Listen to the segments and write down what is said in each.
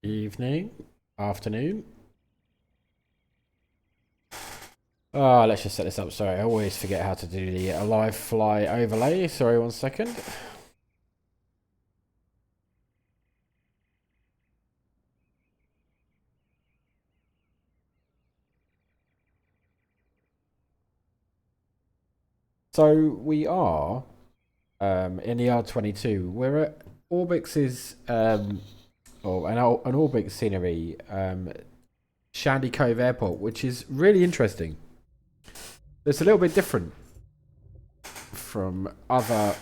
Evening, afternoon. Oh, let's just set this up. Sorry, I always forget how to do the live fly overlay. Sorry, 1 second. So we are in the R22. We're at Orbix's or an Orbix scenery, Shandy Cove Airport, which is really interesting. It's a little bit different from other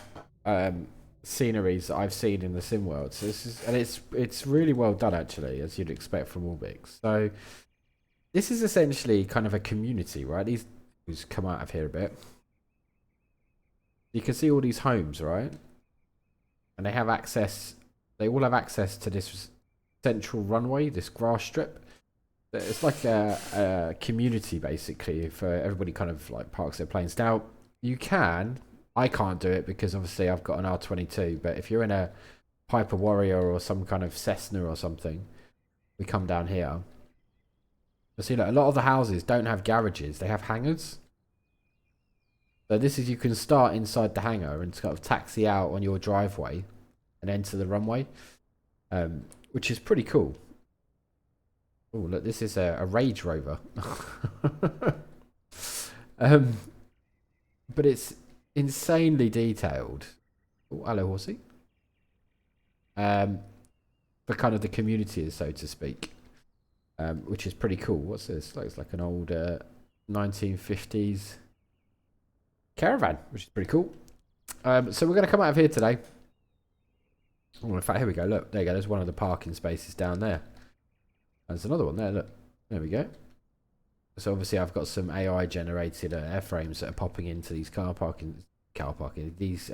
sceneries that I've seen in the sim world. So it's really well done actually, as you'd expect from Orbix. So this is essentially kind of a community, right? These come out of here a bit. You can see all these homes, right? And they have access. They all have access to this central runway, this grass strip. It's like a community basically for everybody. Kind of like parks their planes. Now you can. I can't do it because obviously I've got an R22. But if you're in a Piper Warrior or some kind of Cessna or something, we come down here. You see, like, a lot of the houses don't have garages; they have hangars. So this is, you can start inside the hangar and sort of taxi out on your driveway and enter the runway, which is pretty cool. Oh, look, this is a Rage Rover. But it's insanely detailed. Oh, hello, horsey. For kind of the community, so to speak, which is pretty cool. What's this? Looks like an old 1950s caravan, which is pretty cool. So we're going to come out of here today. Oh, in fact, here we go. Look, there you go. There's one of the parking spaces down there. There's another one there. Look, there we go. So obviously, I've got some AI generated airframes that are popping into these these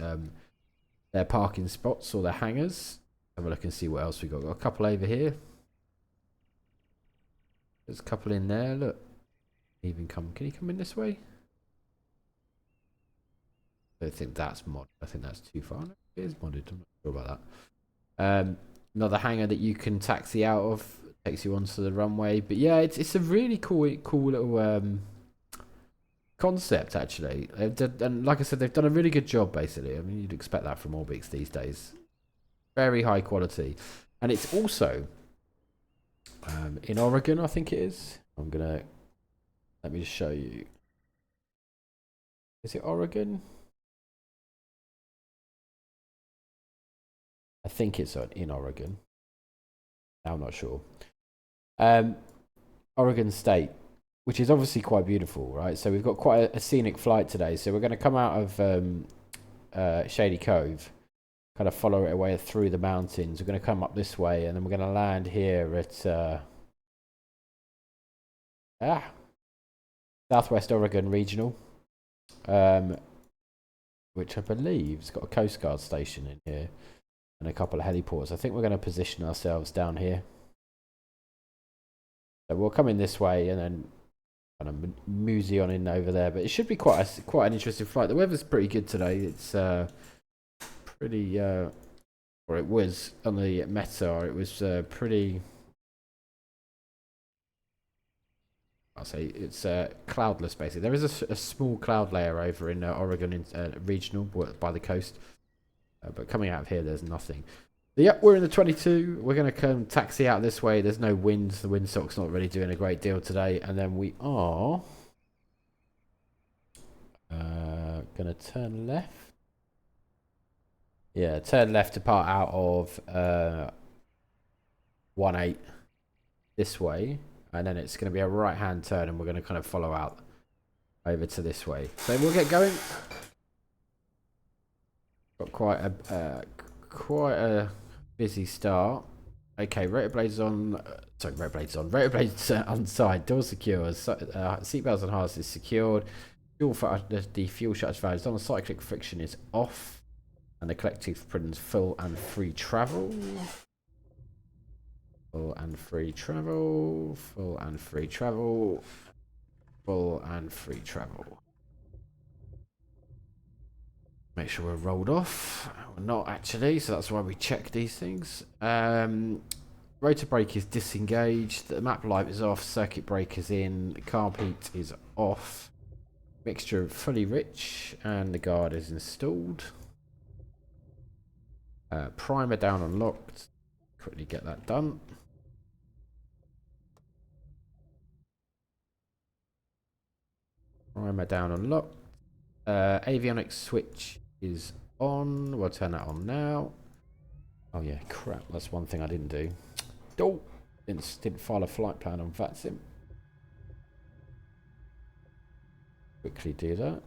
their parking spots or their hangars. Have a look and see what else we got. Got a couple over here. There's a couple in there. Look, even come. Can you come in this way? I don't think that's mod. I think that's too far. No, it is modded. I'm not sure about that. Another hangar that you can taxi out of, takes you onto the runway. But yeah, it's a really cool little concept actually. And like I said, they've done a really good job basically. I mean, you'd expect that from Orbix these days. Very high quality, and it's also in Oregon, I think it is. Let me just show you. Is it Oregon? I think it's in Oregon. I'm not sure. Oregon State, which is obviously quite beautiful, right? So we've got quite a scenic flight today. So we're going to come out of Shady Cove, kind of follow it away through the mountains. We're going to come up this way, and then we're going to land here at Southwest Oregon Regional, which I believe has got a Coast Guard station in here and a couple of heliports. I think we're going to position ourselves down here. So we'll come in this way and then kind of mosey on in over there. But it should be quite an interesting flight. The weather's pretty good today. It's pretty, or it was on the Meta. It was pretty. I'll say it's cloudless basically. There is a small cloud layer over in Oregon regional by the coast, but coming out of here, there's nothing. But yeah, we're in the 22. We're going to come taxi out this way. There's no wind. The windsock's not really doing a great deal today. And then we are going to turn left. Yeah, turn left to part out of 18 this way. And then it's going to be a right-hand turn, and we're going to kind of follow out over to this way. So we'll get going. Got quite a busy start. Okay, rotor blades on. Sorry, rotor blades on. Rotor blades on side. Door secure. Seatbelts and harnesses secured. The fuel shutter valve is on. Cyclic friction is off, and the collective print is full and free travel. Full and free travel. Full and free travel. Full and free travel. Make sure we're rolled off. We're not actually, so that's why we check these things. Right, Rotor brake is disengaged. The map light is off. Circuit breaker's in. The carb heat is off. Mixture fully rich, and the guard is installed. Primer down unlocked. Quickly get that done. Primer down unlocked. Avionics switch is on. We'll turn that on now. Oh yeah, crap. That's one thing I didn't do. Oh, didn't file a flight plan on VATSIM. Quickly do that.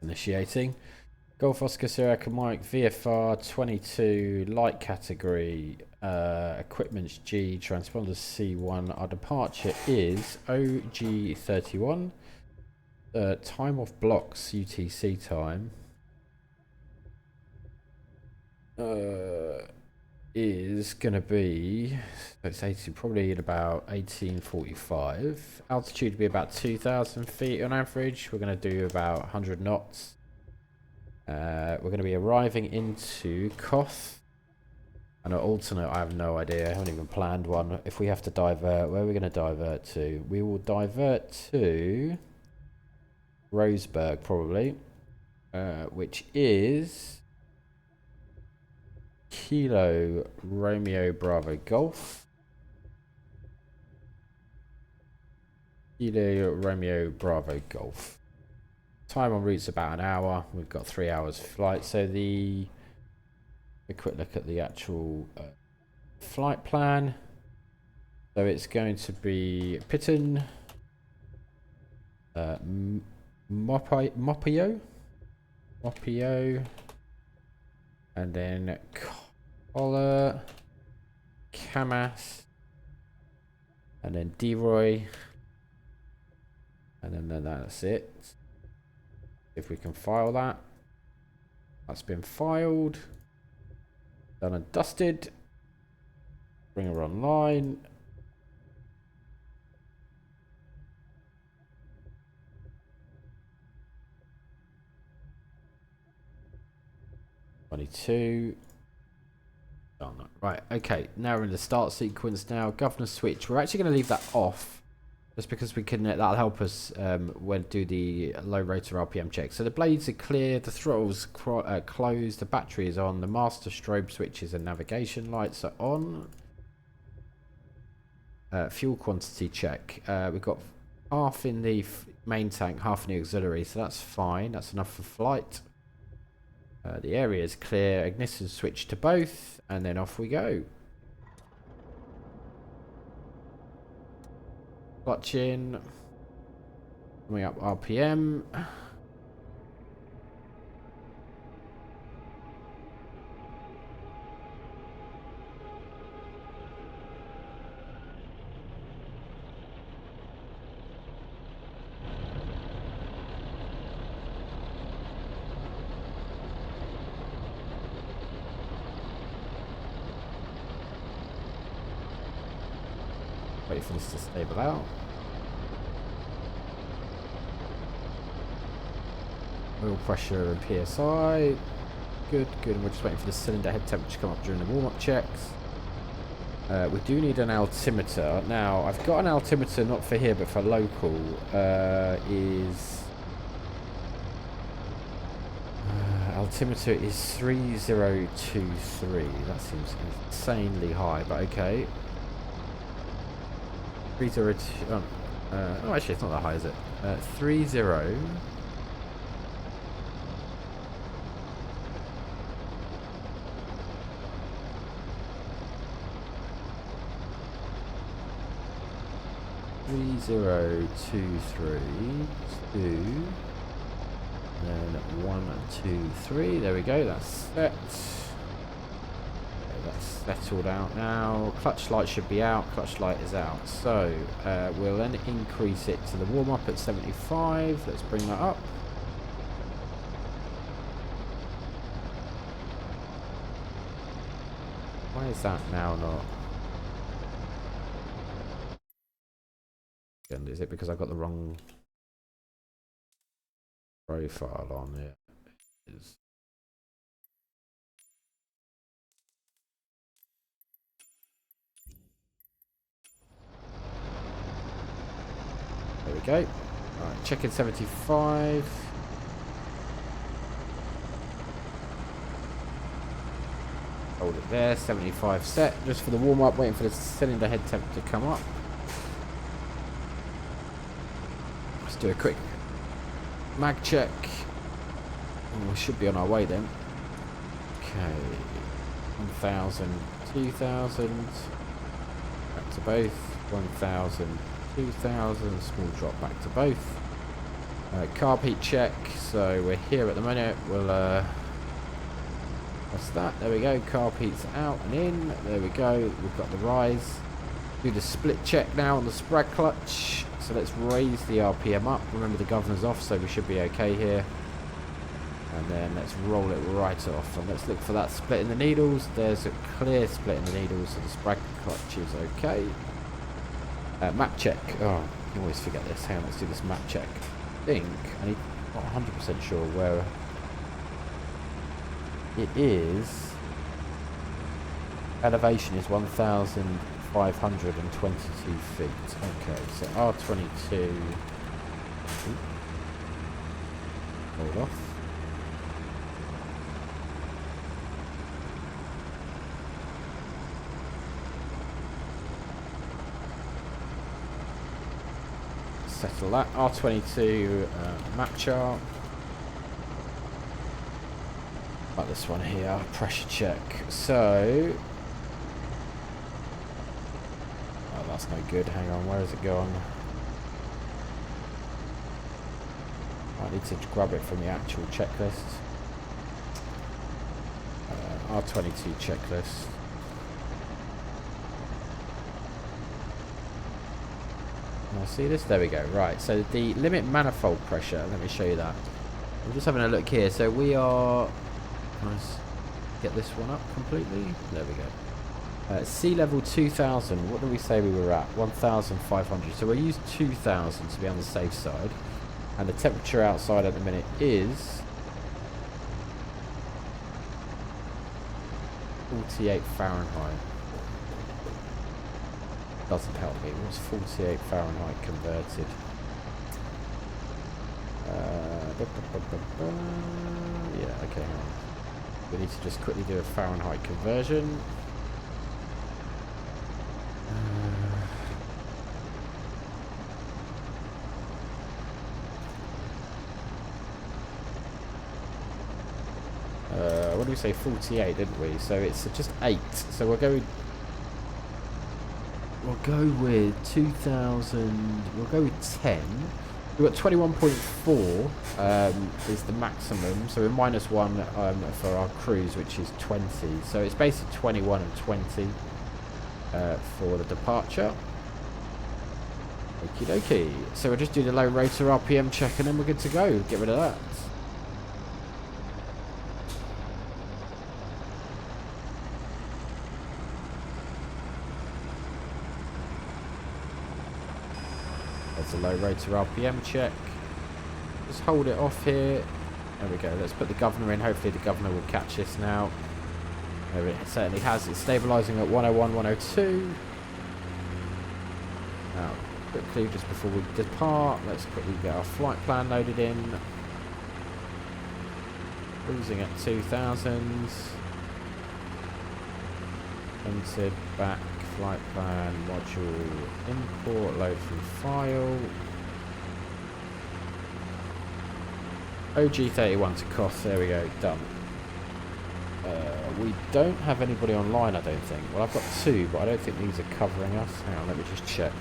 Initiating. Golf Oscar Sierra Mike VFR 22 light category, equipment's G, transponders C1. Our departure is OG31. Time off blocks UTC time is gonna be, it's 80, probably at about 1845. Altitude will be about 2,000 feet on average. We're gonna do about 100 knots. We're going to be arriving into Koth. And an alternate, I have no idea. I haven't even planned one. If we have to divert, where are we going to divert to? We will divert to Roseburg, probably. Which is Kilo Romeo Bravo Golf. Kilo Romeo Bravo Golf. Time on route's about an hour. We've got 3 hours flight. So a quick look at the actual flight plan. So it's going to be Pitton, Mopio, and then Collar, Camas, and then D-Roy, and then that's it. If we can file that. That's been filed. Done and dusted. Bring her online. $22. Done. Right, okay. Now we're in the start sequence now. Governor switch. We're actually going to leave that off. Just because we can, that'll help us when do the low rotor RPM check. So the blades are clear, the throttle's closed, the battery is on, the master strobe switches and navigation lights are on. Fuel quantity check. We've got half in the main tank, half in the auxiliary, so that's fine. That's enough for flight. The area is clear, ignition switch to both, and then off we go. Clutch in, coming up RPM. Wait for this to stable out. Oil pressure and PSI. Good, good. And we're just waiting for the cylinder head temperature to come up during the warm-up checks. We do need an altimeter. Now, I've got an altimeter not for here, but for local. Altimeter is 3023. That seems insanely high, but okay. 302. Oh, actually, it's not that high, is it? 30. 3023 2 and 1 2 3. There we go. That's set. Okay, That's settled out now. Clutch light should be out. Clutch light is out. So we'll then increase it to the warm up at 75. Let's bring that up. Why is that now not? Is it because I got the wrong profile on it? It is. There we go. Alright, check in 75. Hold it there, 75 set. Just for the warm up, waiting for the cylinder head temp to come up. Let's do a quick mag check. Oh, we should be on our way then. Okay. 1000, 2000. Back to both. 1000. 2000, small drop back to both. Carb heat check, so we're here at the minute. We'll what's that? There we go, carb heat's out and in. There we go, we've got the rise. Do the split check now on the spread clutch. So let's raise the RPM up. Remember the governor's off, so we should be okay here. And then let's roll it right off. And let's look for that split in the needles. There's a clear split in the needles, so the spread clutch is okay. Map check. Oh, I always forget this. Hang on, let's do this map check. I think I'm not 100% sure where it is. Elevation is 1,522 feet. Okay, so R22. Hold off. Settle that. R22 map chart. Like this one here, pressure check. So, oh, that's no good. Hang on, where is it going? I need to grab it from the actual checklist. R22 checklist. I see this. There we go. Right. So the limit manifold pressure. Let me show you that. I'm just having a look here. So we are. Can I get this one up completely? There we go. Sea level 2000. What do we say we were at? 1,500. So we'll use 2,000 to be on the safe side. And the temperature outside at the minute is 48 Fahrenheit. Doesn't help me. What's 48 Fahrenheit converted? Yeah, okay, hang on. We need to just quickly do a Fahrenheit conversion. What did we say? 48, didn't we? So it's just 8. So we'll go with 2,000. We'll go with 10. We've got 21.4 is the maximum. So we're -1 for our cruise, which is 20. So it's basically 21 and 20 for the departure. Okie dokie. So we'll just do the low rotor RPM check and then we're good to go. Get rid of that. That's a low rotor RPM check. Just hold it off here. There we go. Let's put the governor in. Hopefully the governor will catch this now. It certainly has. It's stabilising at 101, 102. Now, quickly, just before we depart, let's quickly get our flight plan loaded in. Cruising at 2,000. Entered back. Flight plan, module, import, load from file. OG31 to COS, there we go, done. We don't have anybody online, I don't think. Well, I've got 2, but I don't think these are covering us. Hang on, let me just check.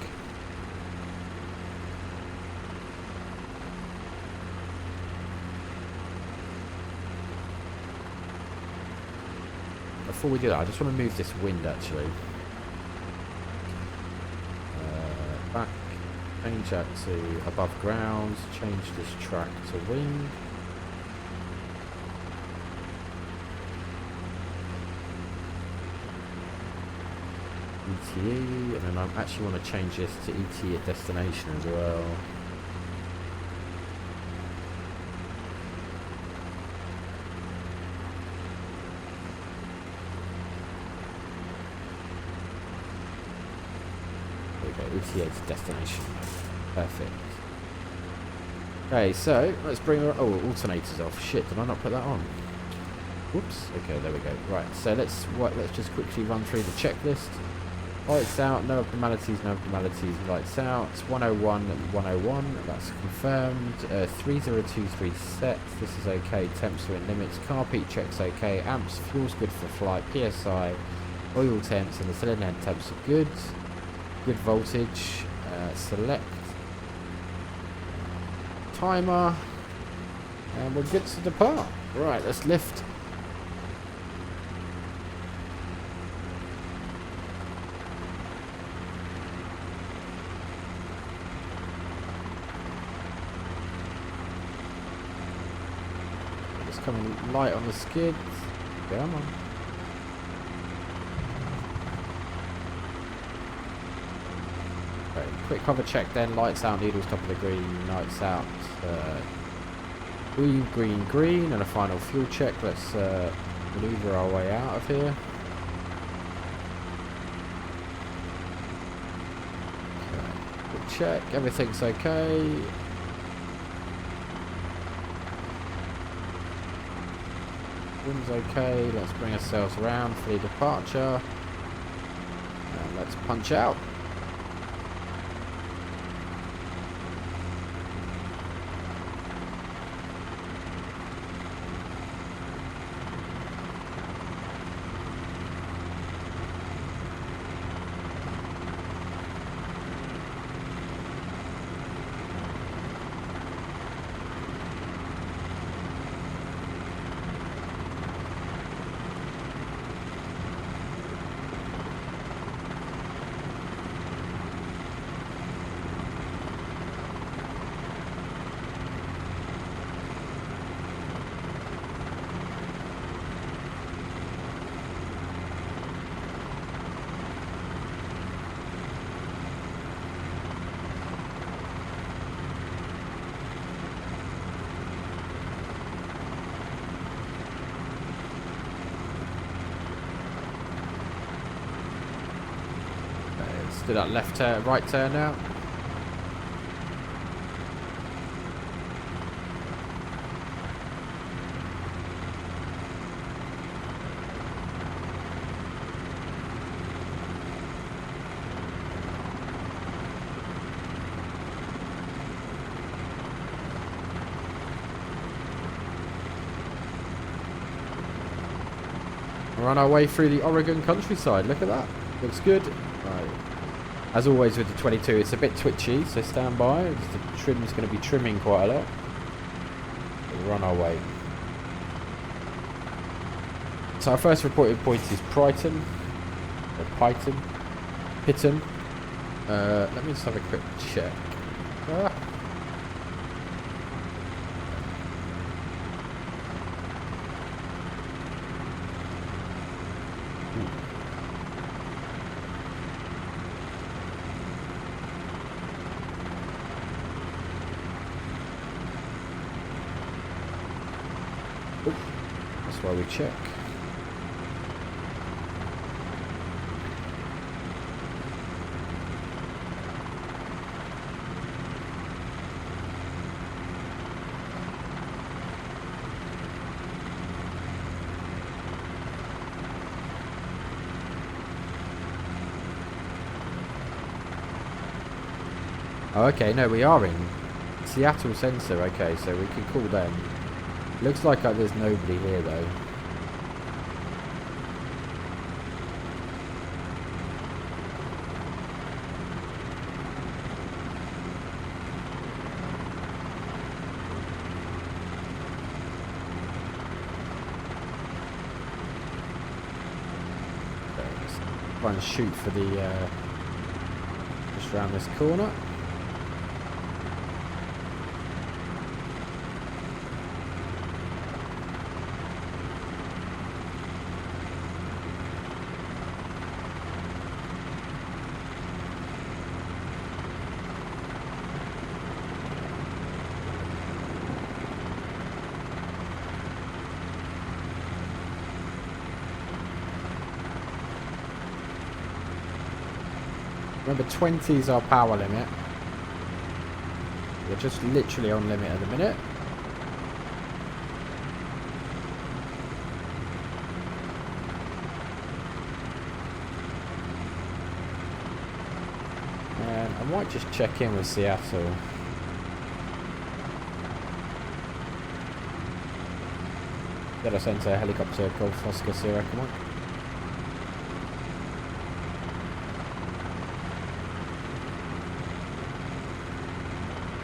before we do that, I just want to move this wind actually. Back, change that to above ground, change this track to wing. ETE, and then I actually want to change this to ET at destination as well. ETA to destination. Perfect. Okay, so let's bring our alternators off. Shit, did I not put that on? Whoops. Okay, there we go. Right, so let's just quickly run through the checklist. Lights out, no abnormalities, lights out. 101 and 101, that's confirmed. 3023 set, this is okay. Temps are in limits. Car peak checks okay. Amps, fuel's good for flight. PSI, oil temps, and the cylinder head temps are good. Good voltage. Select timer, and we're good to depart. Right, let's lift. It's coming light on the skids. Come on. Quick cover check then, lights out, needles top of the green, lights out, green, green, green, and a final fuel check. Let's maneuver our way out of here. Okay. Quick check, everything's okay. Wind's okay, let's bring ourselves around for the departure, and let's punch out. Do that left turn, right turn now. We're on our way through the Oregon countryside. Look at that. Looks good. Right. As always with the 22, it's a bit twitchy, so stand by. The trim's going to be trimming quite a lot. We're on our way. So our first reported point is Python. Pitton. Let me just have a quick check. That's why we check. Oh, okay, no, we are in Seattle Center. Okay, so we can call them. Looks like there's nobody here though. Try and shoot for the just around this corner. Remember, 20 is our power limit. We're just literally on limit at the minute. And I might just check in with Seattle. Data Center, helicopter, Golf Oscar, Sierra, come on.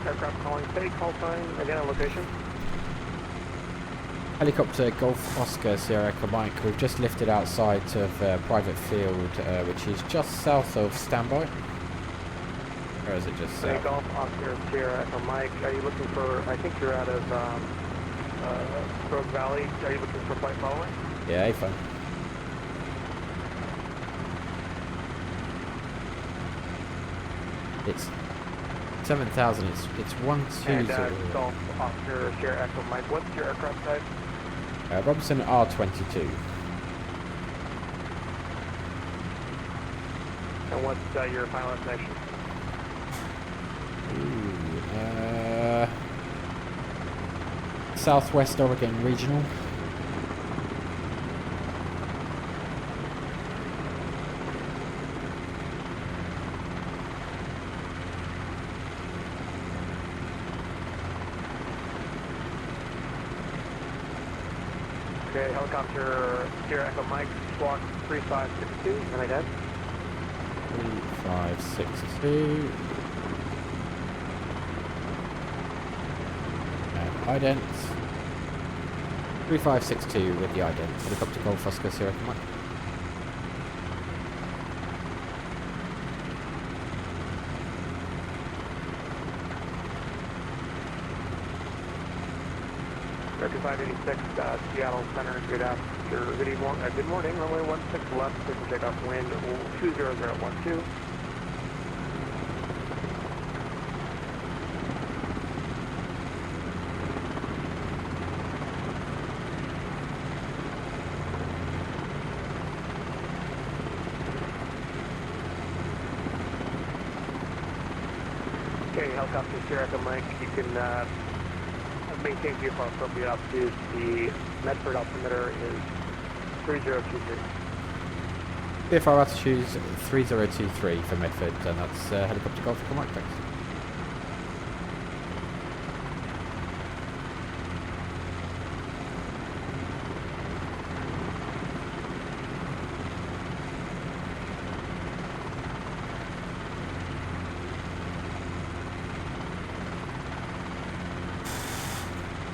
Aircraft calling, steady call sign, again on location. Helicopter Golf Oscar Sierra Echo Mike, we've just lifted outside of private field, which is just south of standby. Or is it just Steady south? Golf Oscar Sierra Echo Mike, are you looking for, I think you're out of Rogue Valley, are you looking for flight following? Yeah, fine. It's 7,000, it's 120. And Golf Oscar Sierra Echo Mike, what's your aircraft type? Robinson R22. And what's your final destination? Southwest Oregon Regional. Okay, helicopter Sierra Echo Mike, squawk 3562, and identity. 3562. And ident. 3562 with the ident. Helicopter Golf Oscar Sierra Echo Mike. American 586, Seattle Center, good after, good morning, runway 16 left, clear for takeoff, wind 20012. Okay, helicopter Sierra Echo Mike, you can maintain VFR appropriate altitude. The Medford altimeter is 3023. VFR altitude is 3023 for Medford, and that's helicopter Golf Echo Mike, thanks.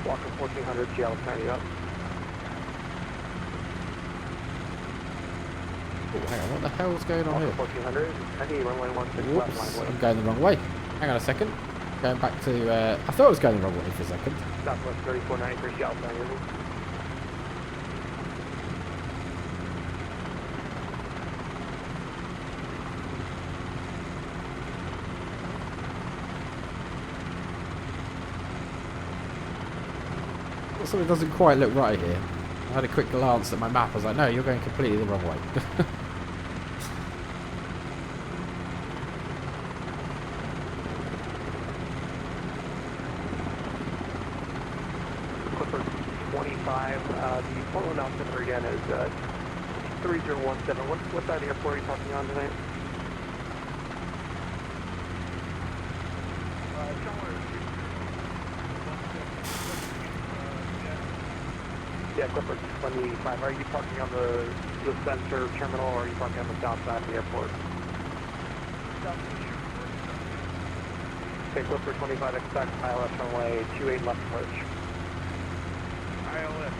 Walker 1400, Seattle turning up. Oh, hang on, what the hell's going on Walker here? 1400, heavy runway 16 left, line Whoops, way. I'm going the wrong way. Hang on a second. Going back to, I thought I was going the wrong way for a second. Southwest 3493, Seattle turning up. Something doesn't quite look right here. I had a quick glance at my map. I was like, no, you're going completely the wrong way. Clipper 25, the Portland altimeter again is 3017. What side of the airport are you talking on tonight? Yeah, Clipper 25. Are you parking on the center terminal or are you parking on the south side of the airport? Okay, Clipper 25, expect ILS runway 28 left approach. ILS.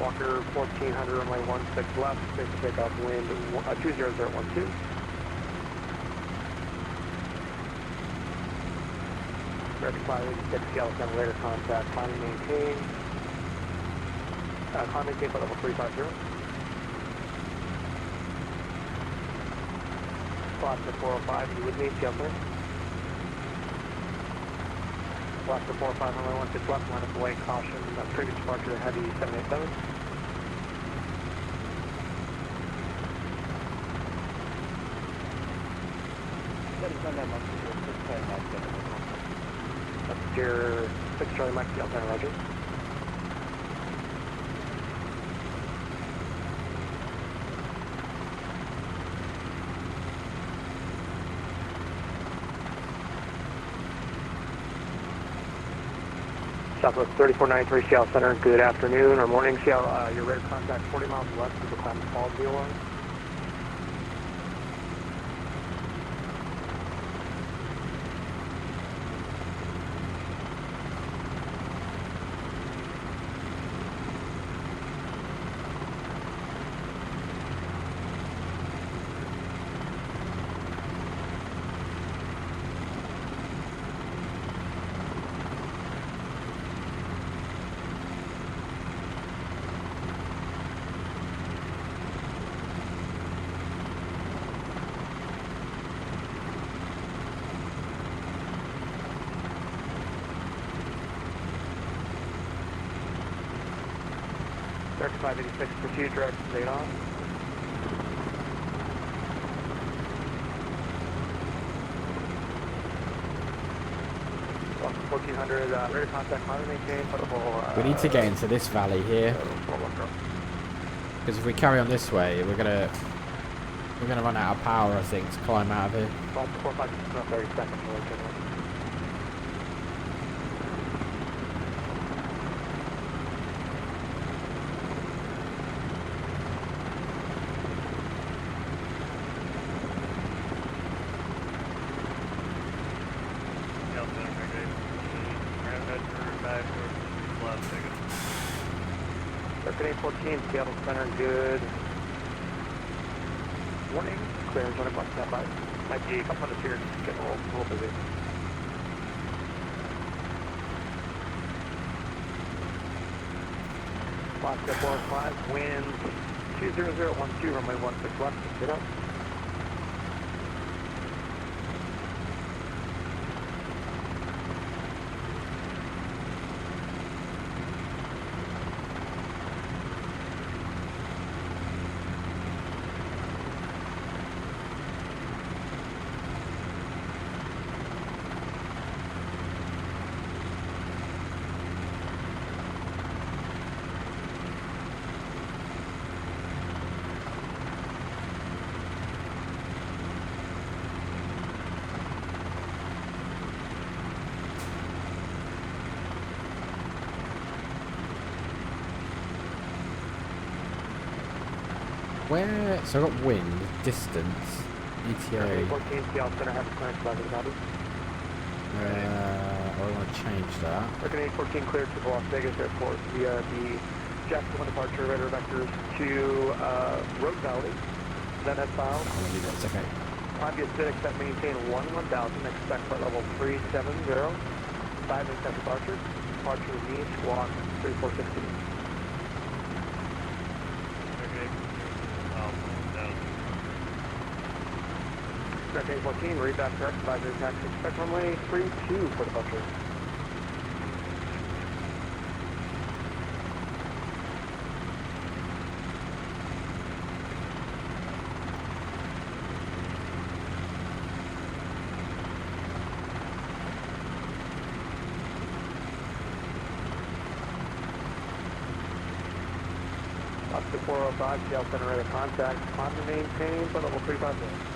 Walker 1400 runway 16 left, clear for takeoff, wind 20012. American 586, Seattle Center, radar contact, climb and maintain. Climb and maintain for level 350. Alaska 405, you with me, Seattle Center. Alaska 405, runway 16 left, line up away, caution, previous departure, heavy 787. That's your 6 Charlie Mike, Seattle Center, roger. Southwest 3493 Seattle Center, good afternoon or morning, Seattle. Your radar contact 40 miles west of the Climate Falls Wheel line. American 586, proceed direct straight on. Welcome 1400, radar contact, climb and maintain, We need to get into this valley here. Because if we carry on this way, we're gonna run out of power, I think, to climb out of here. 456, 30 seconds, really good. American 814, Seattle Center, good morning. Clearance on o'clock, stand by. Might be a couple minutes here, just getting a little busy. Alaska 405, wind 20012, runway 16 left, get up. Where? So I got wind, distance, ETA. 14, Seattle Center, have clearance by the copy. I want to change that. American 814 cleared to the Las Vegas Airport via the Jacksonville departure radar vectors to Road Valley. Then as filed. It's okay. Obvious did expect maintain 1000, expect flight level 370. 5 minutes after departure. Departure with me, squawk 3460. American 814, read back correct, advisory taxi, expect runway 32 for departure. Oscar 405, Seattle Center radar contact, climb to maintain, for level 350.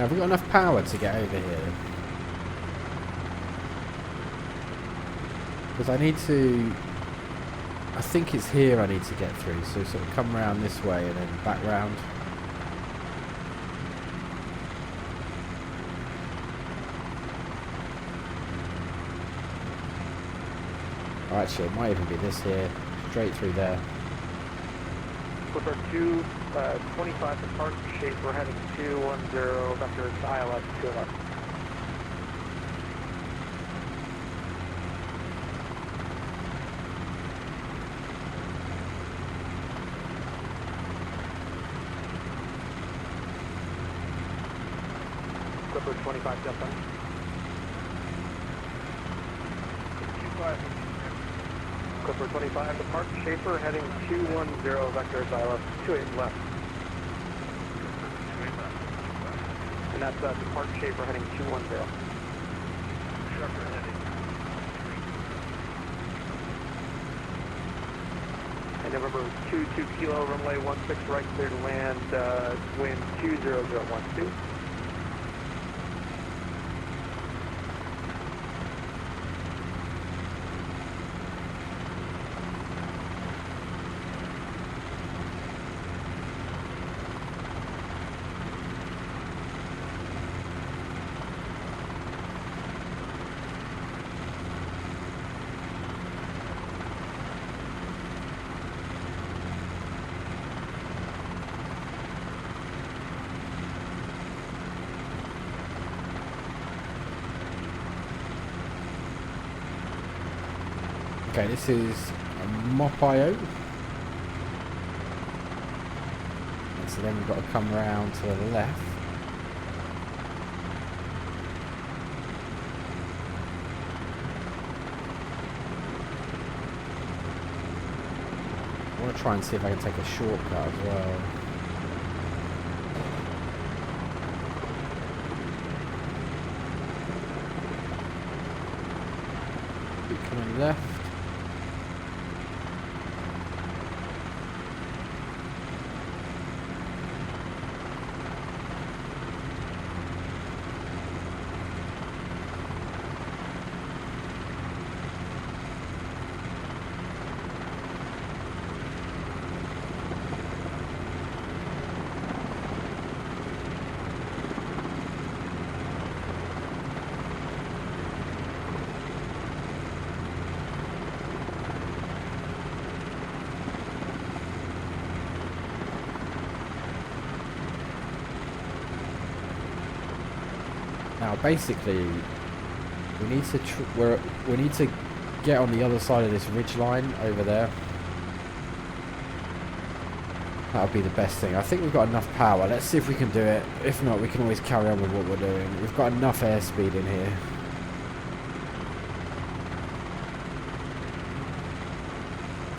Now, have we got enough power to get over here? Because I need to... I think it's here I need to get through, so sort of come around this way and then back round. Oh, actually, it might even be this here, straight through there. Clipper 225 to Park Shape, we're heading 210 vector ILS 211. Clipper 25 jump on. Clipper 25 to Park Schaefer, heading 210 vector ILS 28 left. And that's to Park Schaefer, heading 210. Sharper heading. And November 22 kilo, runway 16 right, clear to land, wind 20012. Okay, this is a Mop.io. And so then we've got to come round to the left. I want to try and see if I can take a shortcut as well. Keep coming left. Now, basically, we need to we need to get on the other side of this ridge line over there. That would be the best thing. I think we've got enough power. Let's see if we can do it. If not, we can always carry on with what we're doing. We've got enough airspeed in here.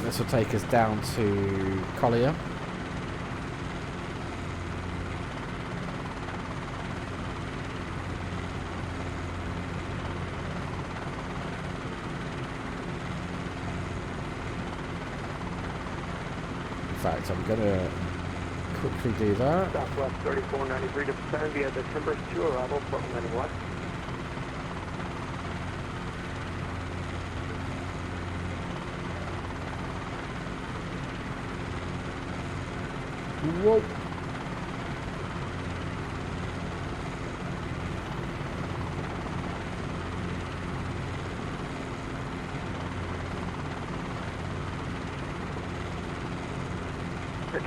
This will take us down to Collier. In fact, I'm going to quickly do that. Southwest 3493 to descend via the Timbers 2 arrival, Portland landing west. Whoa.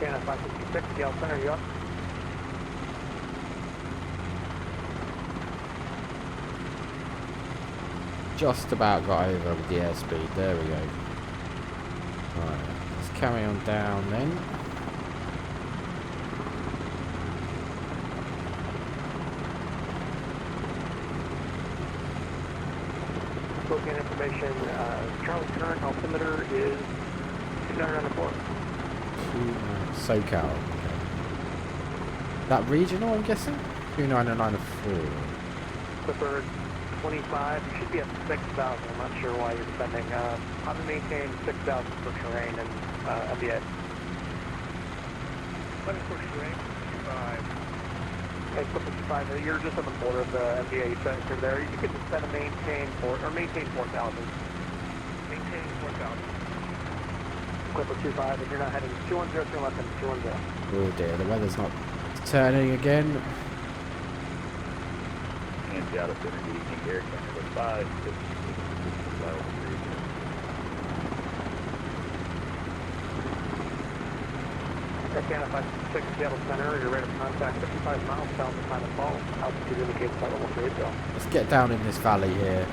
Canada 566, Gale Center, you up? Just about got over with the airspeed. There we go. Right, let's carry on down then. Booking information, Charlie current altimeter is 294. SoCal. Okay. That regional, I'm guessing? 2994. Clipper 25, you should be at 6,000. I'm not sure why you're spending. I'm going to maintain 6,000 for terrain and MBA. 7 for terrain, 5. Hey, Clipper 5, you're just on the border of the MDA sector there. You can just set a maintain 4,000. Maintain 4,000. Clipper 25, if you're not heading 210, turn left and 210. Oh dear, the weather's not turning again. And Seattle Center, Evening Air Canada 5, 50 Canada 56 Seattle Center, you're ready to contact 55 miles south of Final Fall. Altitude indicates flight level 3 zone. Let's get down in this valley here.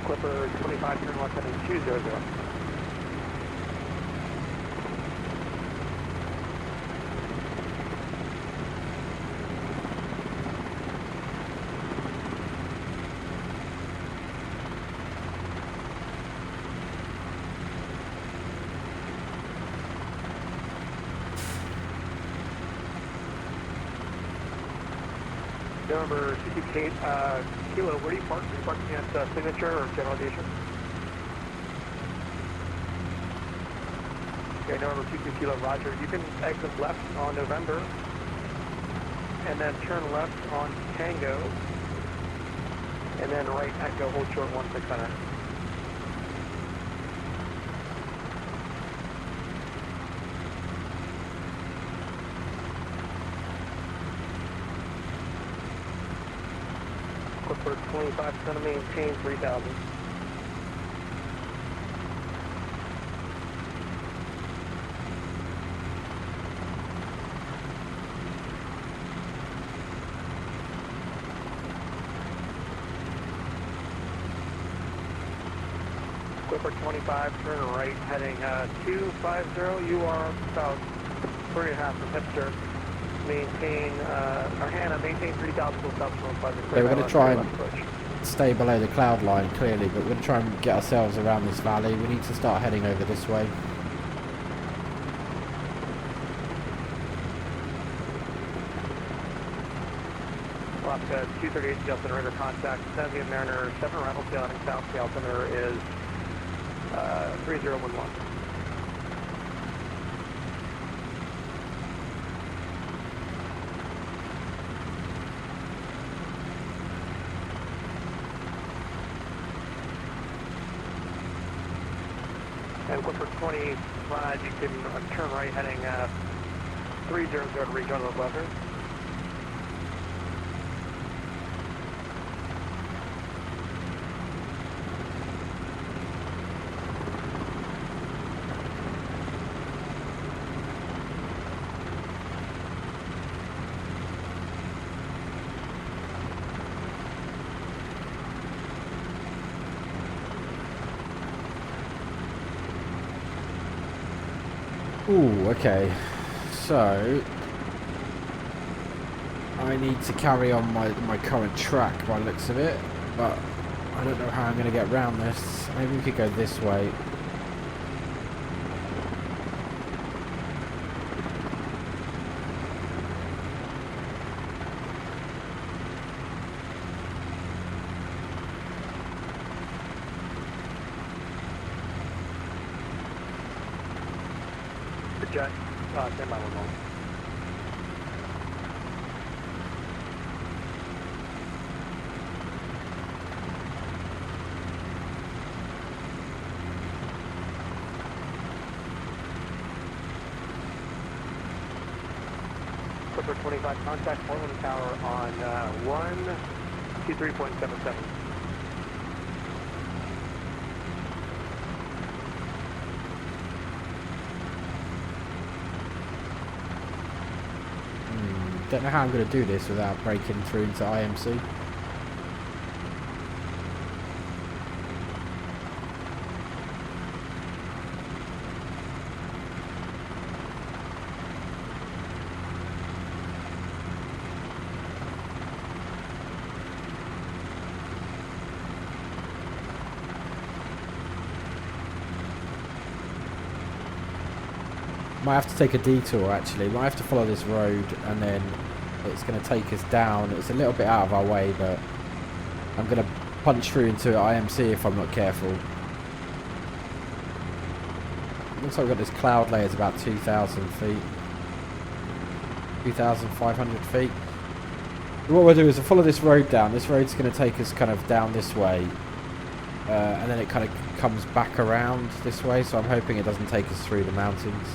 Clipper 25, turn left heading 200. Number 68, Kilo, where do you park? Are you parking at Signature or General Aviation? Okay, number 22 Kilo, Roger. You can exit left on November and then turn left on Tango and then right Echo, hold short 1600. Clipper 25, going to maintain 3,000. Clipper 25, turn right, heading 250. You are about 3.5 from Hipster. Maintain, Hannah, maintain 3,000 full stops by the Okay, we're going to try and stay below the cloud line clearly, but we're going to try and get ourselves around this valley. We need to start heading over this way. Alaska 238 Justin River contact, Senvia Mariner 7 arrival sailing south, the altimeter is 3011. And Clipper 25, you can turn right heading 300 to reach on the buffer. Ooh, okay. So I need to carry on my current track by the looks of it, but I don't know how I'm going to get around this. Maybe we could go this way. Jet, stand by 1 moment. Clipper 25, contact Portland Tower on 123.77. Don't know how I'm going to do this without breaking through into IMC. Might have to take a detour actually. Might have to follow this road and then it's going to take us down. It's a little bit out of our way, but I'm going to punch through into IMC if I'm not careful. Looks like we've got this cloud layer, it's about 2,000 feet. 2,500 feet. What we'll do is we'll follow this road down. This road's going to take us kind of down this way. And then it kind of comes back around this way, so I'm hoping it doesn't take us through the mountains.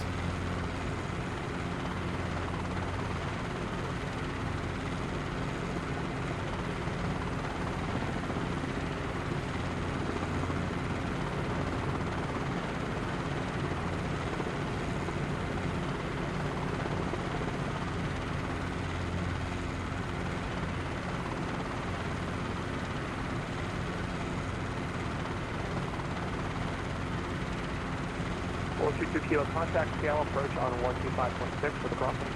Kilo contact scale approach on 125.6 for the crossing.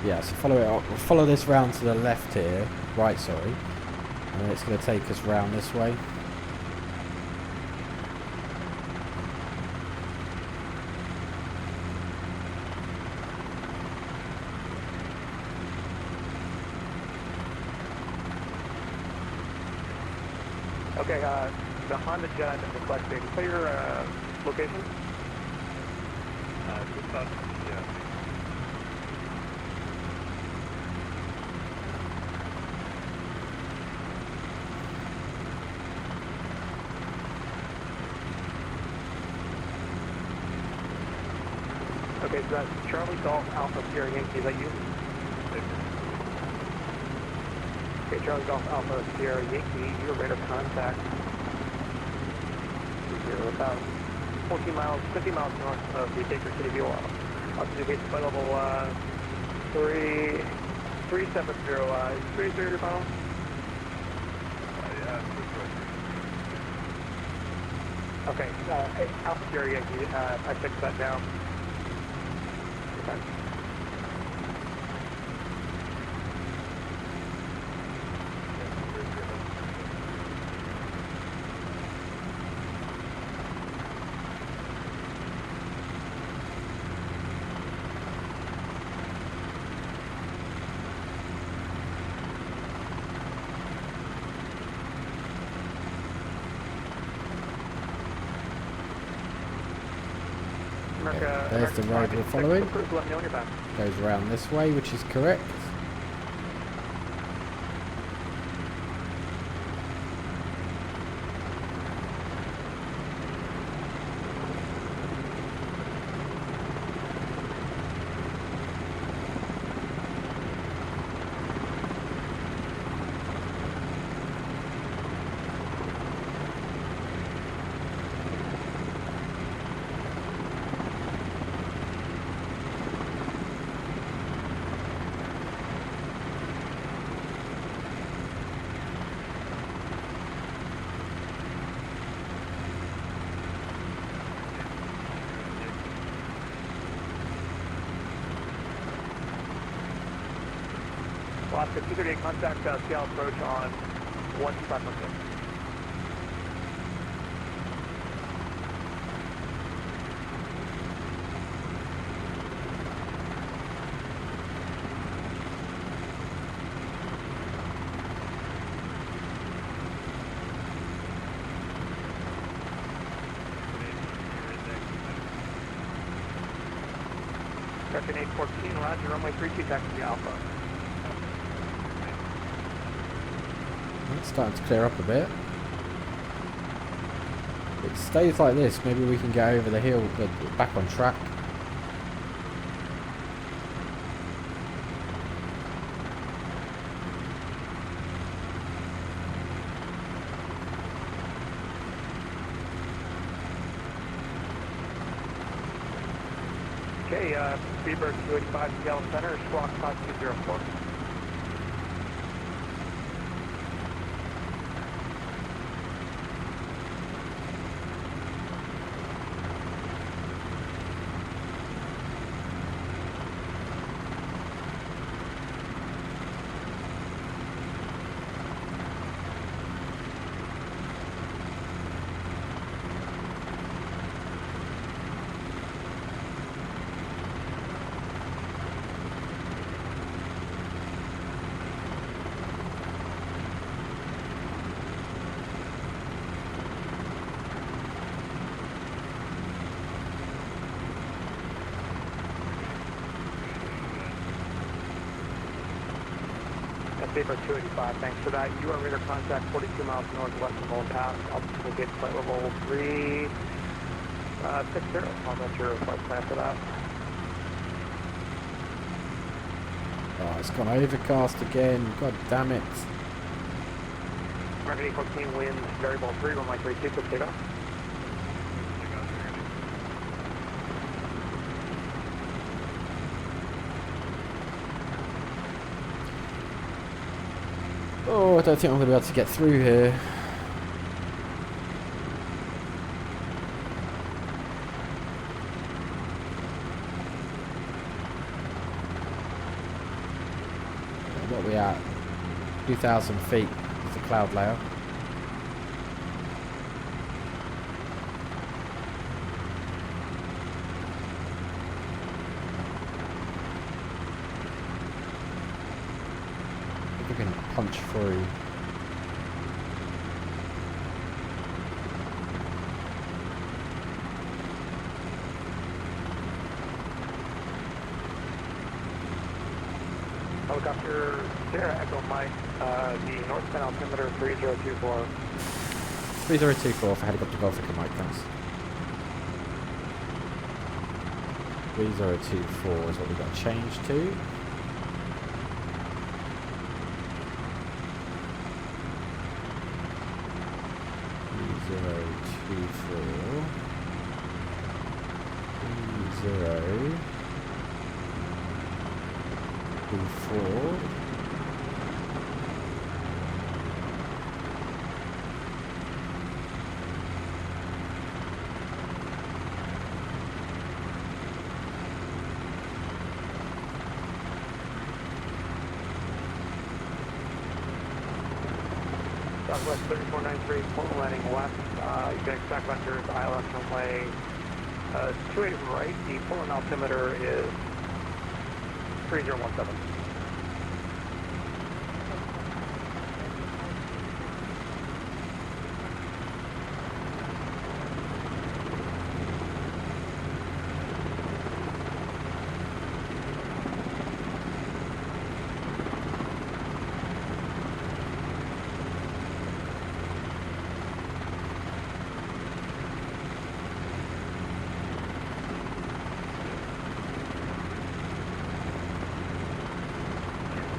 Yeah, so follow it up. We'll follow this round to the left here, right, sorry, and then it's going to take us round this way. Okay, the Honda Jet is requesting clear location. Just up, yeah. Okay, so that's Charlie Golf Alpha Sierra Yankee, is that you? Okay, Charlie Golf Alpha Sierra Yankee, your rate of contact. You're about 14 miles, 50 miles north of the Baker City VOL. Altitude base flight level 370, 330 miles. Yeah, Okay, Alpha Sierra Yankee, I fixed that down. Okay. There's the road we're following. Goes around this way, which is correct. Alaska 238 contact scale approach on 125.6. American 814, Roger, runway 32, taxi Alpha. It's starting to clear up a bit. If it stays like this, maybe we can get over the hill, back on track. Okay, Speedbird 285 Seattle Center, squawk 5204. Paper 285, thanks for that. You are radar contact 42 miles northwest of Golden Pass. Altitude gate flight level 360. I'll let your flight plan for that. Oh, it's gone overcast again. God damn it. Market 814 wind, variable 3, runway 32, quick takeoff. Oh, I don't think I'm going to be able to get through here. What are we at? 2,000 feet is the cloud layer. I think we can punch through. Helicopter Sierra Echo Mike, the northbound altimeter 3024. 3024 for helicopter Golf Echo Mike, thanks. 3024 is what we've got to change to. Four. Southwest 3493, Portland landing west. You can expect vectors ILS runway 28 right. The Portland altimeter is 3017.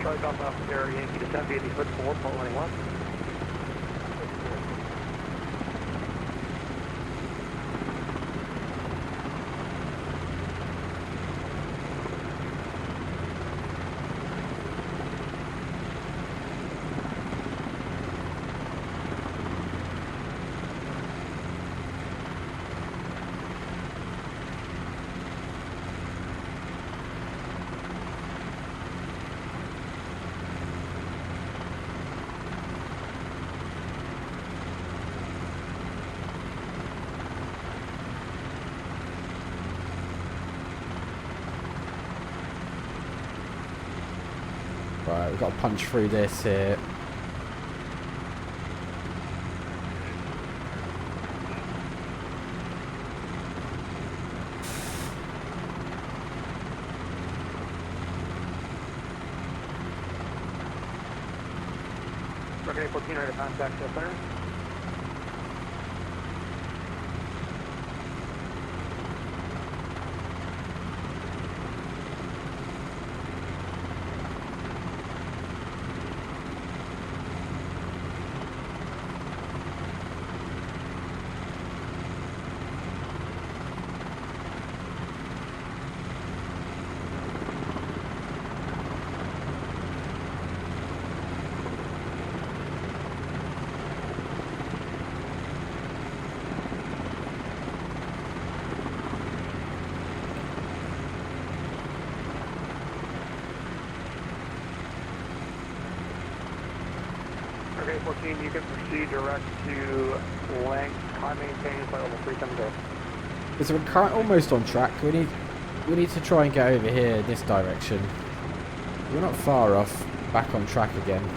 Charlie Golf Officer, Yankee descent via the hood 4, Portland landing west. Right, we've got to punch through this here. Market 814, ready to contact the center. Market 814, you can proceed direct to length, climb maintain, flight level 370. Because we're almost on track. We need to try and get over here in this direction. We're not far off. Back on track again.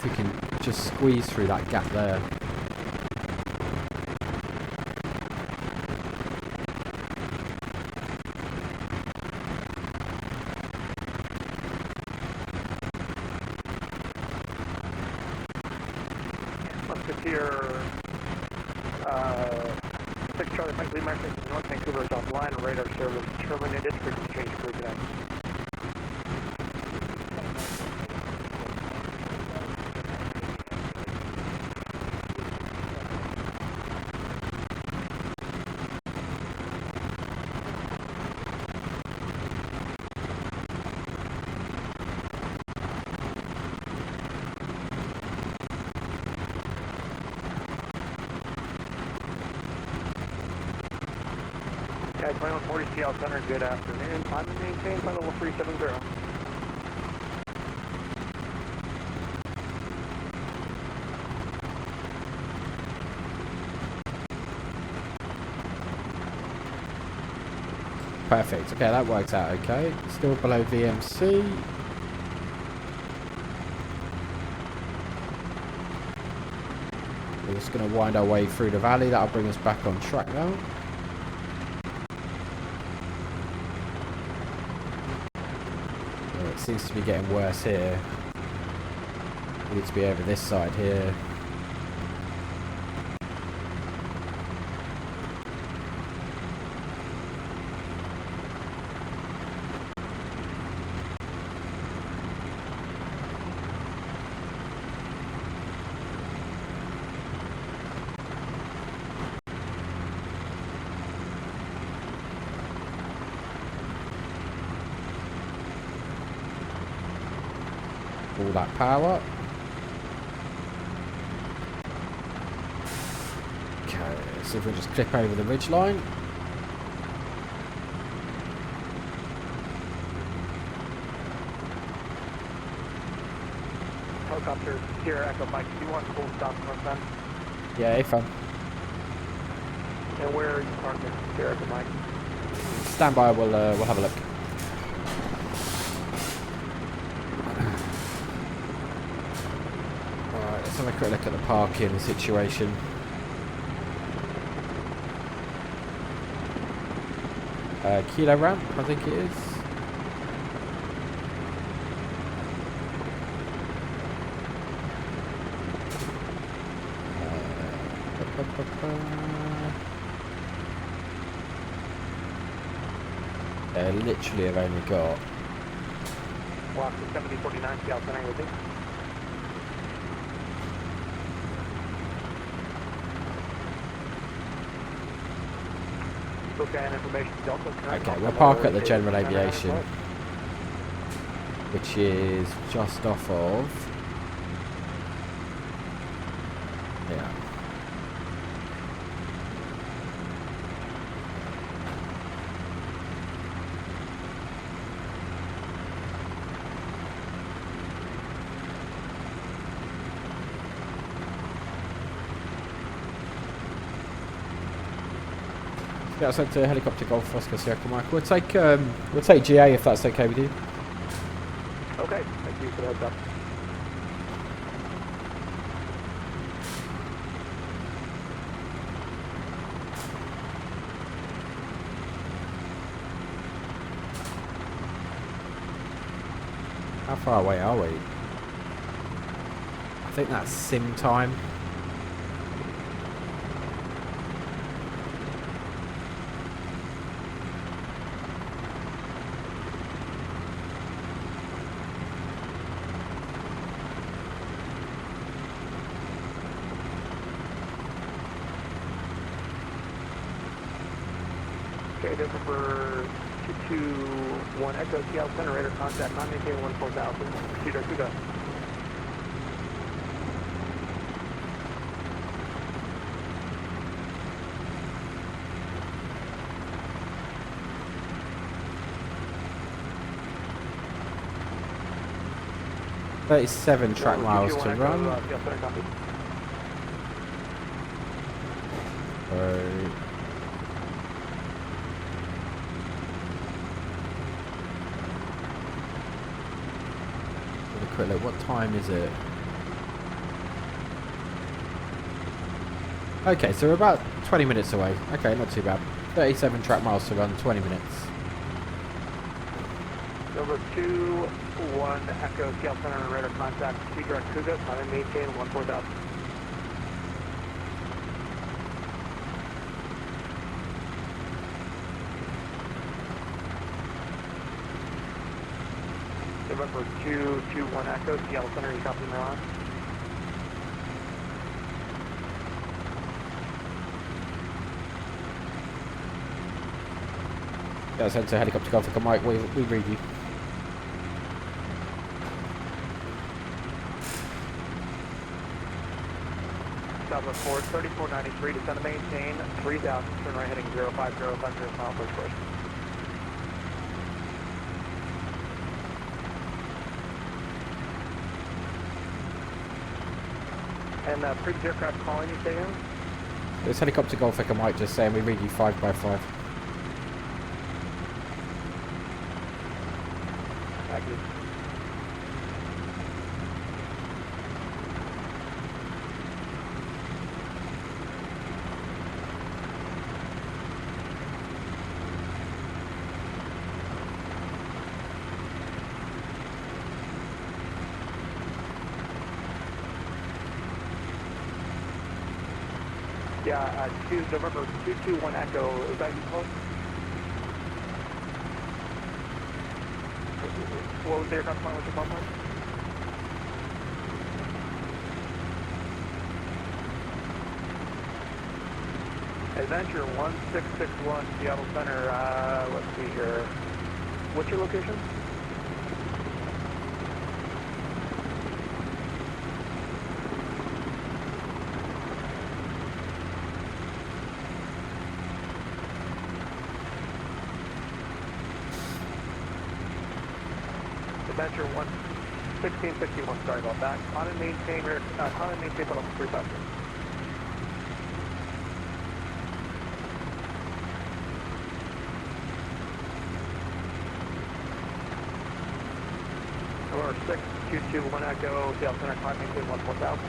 we can just squeeze through that gap there. Musketeer 6 Charlie Mike Lee Mark North Vancouver is offline. Radar service terminated. Frequency change for today. Okay, 2140 CL Center, good afternoon. I'm maintained by level 370. Perfect. Okay, that works out okay. Still below VMC. We're just going to wind our way through the valley. That'll bring us back on track now. It seems to be getting worse here. We need to be over this side here. All that power. Okay, so if we just clip over the ridge line. Helicopter Sierra Echo Mike, do you want full stop north then? Yeah, AFAM. And where are you targeting Sierra Echo Mike? Stand by, we'll have a look. Alright, let's have a quick look at the parking situation. Kilo ramp, I think it is. Literally have only got Block 7049 Seattle Center with you. Okay, and information Delta. okay, we'll park at the General Aviation, which is just off of yeah. Yeah, sent to helicopter Golf Oscar Sierra Mike. We'll take GA if that's okay with you. Okay, thank you for the heads up. How far away are we? I think that's sim time. Okay, this is for 221 Echo Seattle Center, radar contact, non maintaining 14000. Proceed or go. $37 track miles to run. Seattle Center, copy. Quick look, what time is it? Okay, so we're about 20 minutes away. Okay, not too bad. 37 track miles to run, 20 minutes. Number 2-1 Echo Scale Center and radar contact. Speed direct Cougar, time and maintain 14,000. November 2-1 Echo Seattle Center, you copy my line? Yeah, send to helicopter Golf Echo Mike, we read you. Southwest forward 3493, descend to maintain 3000, turn right heading 050, 50 mile first course. And previous aircraft calling you, say again? This helicopter Golf Echo Mike just saying we read you 5x5. Thank you. Yeah, November 221 Echo, is that you close? What was the aircraft flying with your phone line? Adventure 1661 Seattle Center, let's see here. What's your location? Adventure 1661, sorry about that. On and maintain, level 3000. Number 6221 Echo, Seattle Center, climb maintain 14,000.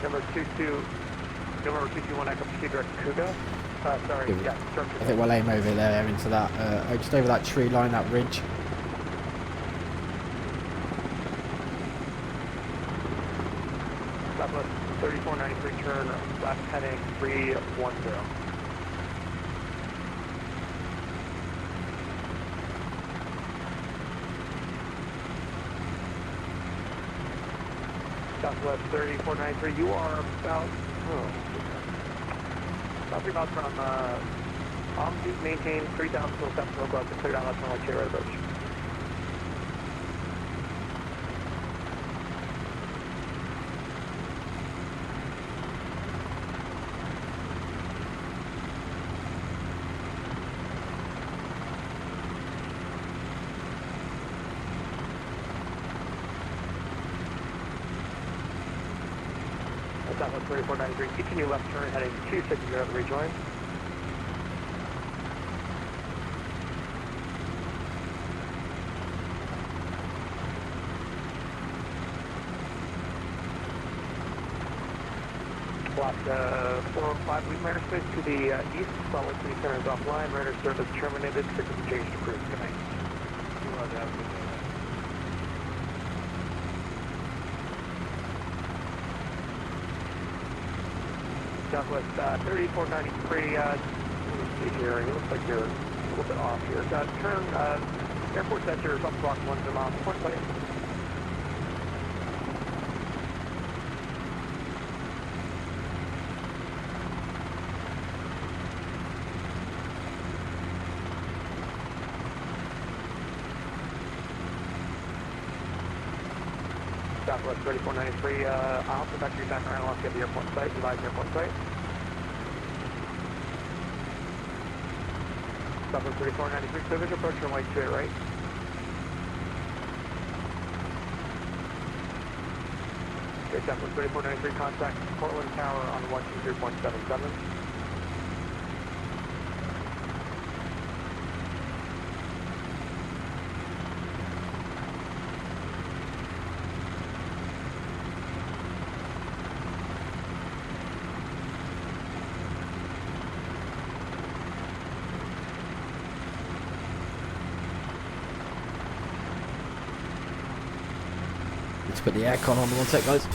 Number 221 Echo, proceed direct to Cougar. Sorry, yeah, I think we'll aim over there into that, just over that tree line, that ridge. Southwest 3493, turn left heading 310. Southwest 3493, you are about 3 miles from maintain 3000 till South Smoke Club to clear down left runway, right approach. Southwest 3493, continue left turn heading 260 to rejoin. Block 405, leave radar space to the east, Salt Lake City Center is offline, radar service terminated, frequency change to cruise, good night. Southwest 3493, let me see here, it looks like you're a little bit off here. Turn, airport center, up block 1 mile, port plane. Southwest 3493, Alpha Factory back around off the airport site, Device airport site. Southwest 3493, clear visual approach runway 28 right. Okay, Southwest 3493, contact Portland Tower on 123.77. Let's put the aircon on one sec, guys.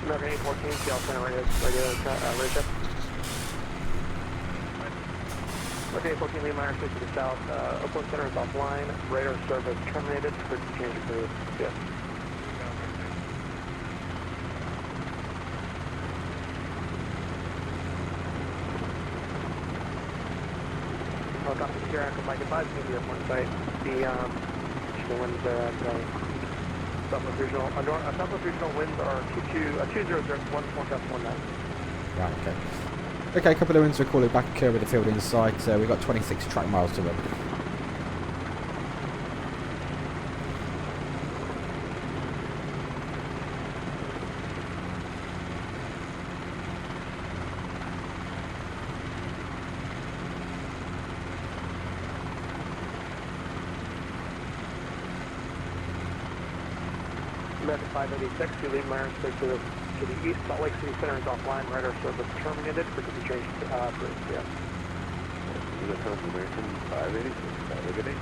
American 814, CL center radio check. American 814, Lee Meyer, 6 to the south. Oakland Center is offline. Radar service terminated. For change of crew. Yes. Helicopter secure aircraft, Mike advise me to your point site. The winds there at Southwest Regional winds are 200, 1 forecast 19. Right, okay. Okay, a couple of winds are calling back over the field in sight. We've got 26 track miles to run. American 586, you leave Myron State to the east. Salt Lake City Center is offline. Radar service terminated. Frequency change crew. Yes. This is American 586, 588.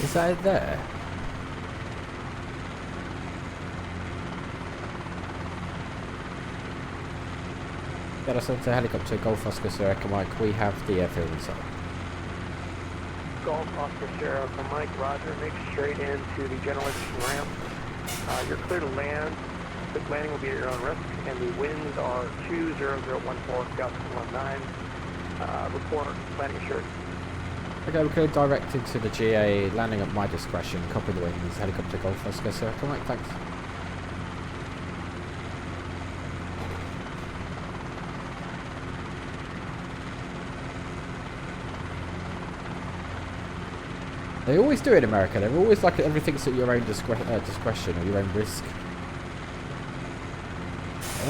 Is that it there? Get us onto helicopter Golf Oscar Sierra Echo Mike. We have the airfield inside. Golf Oscar Sierra Echo Mike, roger. Make straight into the general aviation ramp. You're clear to land. This landing will be at your own risk, and the winds are 20014, gusts 19. Report landing assured. Okay, we're going direct into the GA, landing at my discretion. Copy the winds. Helicopter Golf Oscar Sierra Echo Mike. Thanks. They always do it in America. They're always like everything's at your own discretion or your own risk. I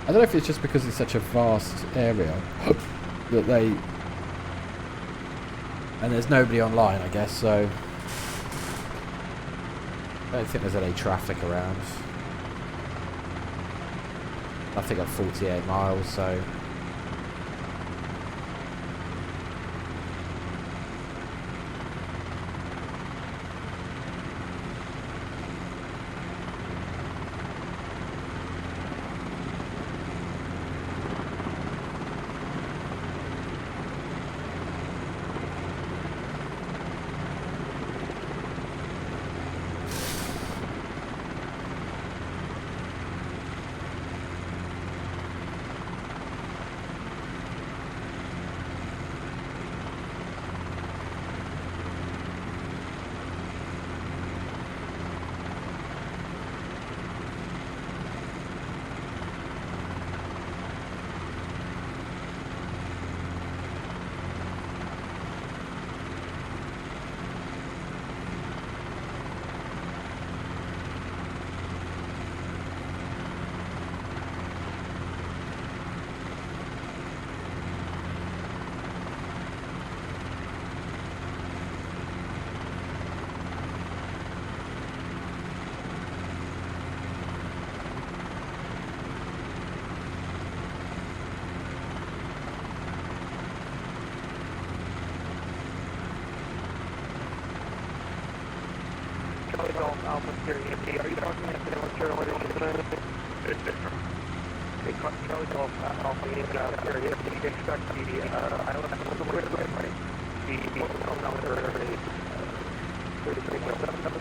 don't know if it's just because it's such a vast area that they... And there's nobody online, I guess, so... I don't think there's any traffic around. I think I'm 48 miles, so... Are you talking about the material what is doing? Okay, Charlie Golf, Alpha Union area. You can expect the island of the Wind, right? The hotel number is 33.77.